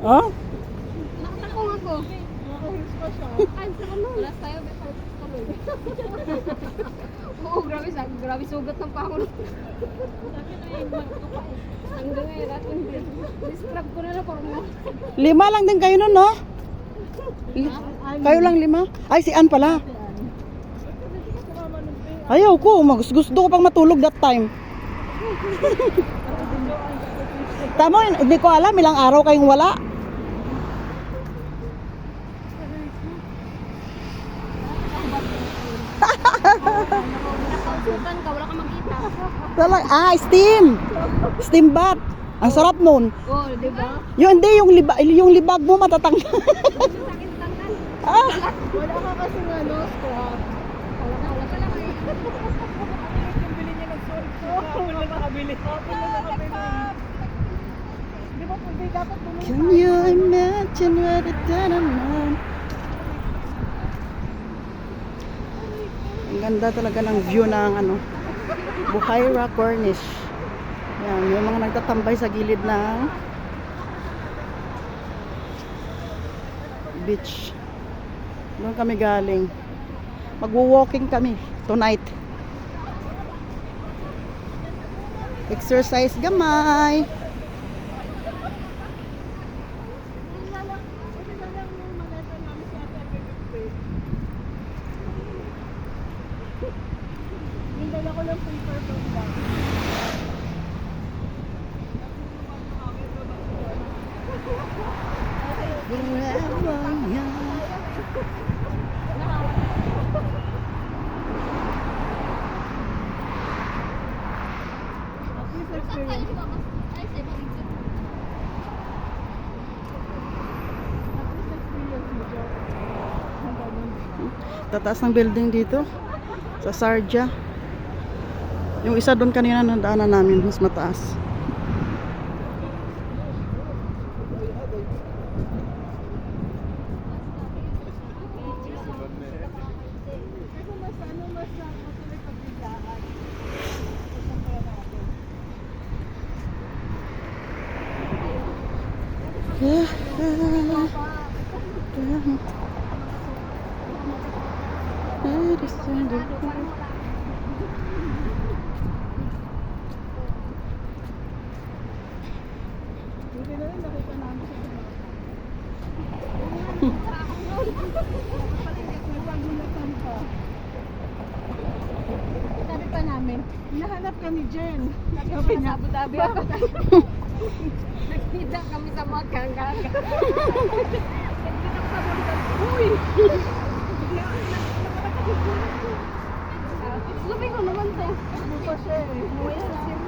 Oh? Nakatakong ako. Nakahils pa siya. Ay, saan mo? Wala tayo, before tuloy. Oo, grabe sugat ng pahon. Hanggang ngayon, describe ko na lang por mo. 5 lang din kayo nun, no? Kayo lang 5? Ay, si Ann pala. Ayaw ko. Gusto ko pang matulog that time. Tama, hindi ko alam. Ilang araw kayong wala. Nakausutan ka, wala ka makita. Steam. Steam bath. Ang sarap nun. Oo, di ba? Hindi, yung libag mo matatanggal. Sakit tanggal. Wala ka kasi nga, no, scrap. Wala ka lang eh. Yung bili niya ng salt. Kapon na nakabili. Kapon na nakabili. Di ba pwede dapat bumili? Can you imagine what it done naman? Ang ganda talaga ng view ng Buhaira Cornish. Yan, yung mga nagtatambay sa gilid ng beach. Doon kami galing. Magwo-walking kami tonight. Exercise gamay. Hintay ako ng paper bag lang. At least experience. Ay, sa ibang exit. At least experience mo siya. Ang ganun. Tataas ng building dito sa Sarja. Yung isa doon kanina na daanan namin, mas mataas. Pero mas matuloy pagbiglaan. Isang kaya natin. Buti na rin nakita namin siya sa Pagulatan pa. Sabi pa namin, hinahanap ka ni Jen. Sabi niya, Abu Dhabi ako. Nagkita kami sa mga ganggaga. uy! Sabi ko naman to. Ano pa siya eh? Umuwi na.